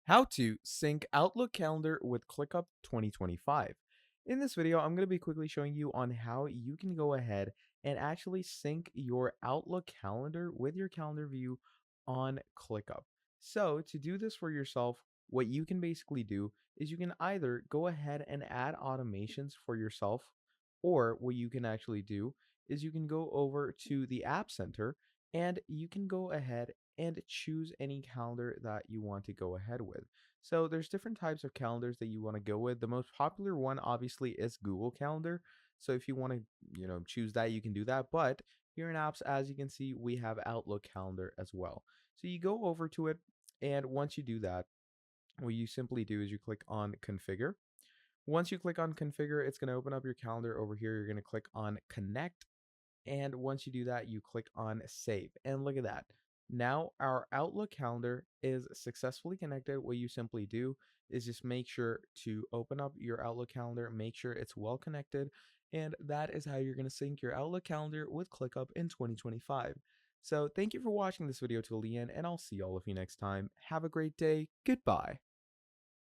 How to sync Outlook calendar with ClickUp 2025. In this video, I'm going to be quickly showing you on how you can go ahead and actually sync your Outlook calendar with your calendar view on ClickUp. So to do this for yourself, what you can basically do is you can either go ahead and add automations for yourself, or what you can actually do is you can go over to the App Center and you can go ahead and choose any calendar that you want to go ahead with. So there's different types of calendars that you want to go with. The most popular one obviously is Google Calendar. So if you want to, choose that, you can do that. But here in apps, as you can see, we have Outlook Calendar as well. So you go over to it, and once you do that, what you simply do is you click on Configure. Once you click on Configure, it's going to open up your calendar over here. You're going to click on Connect, and once you do that, you click on save. And look at that. Now our Outlook calendar is successfully connected. What you simply do is just make sure to open up your Outlook calendar, make sure it's well connected. And that is how you're going to sync your Outlook calendar with ClickUp in 2025. So thank you for watching this video till the end, and I'll see all of you next time. Have a great day. Goodbye.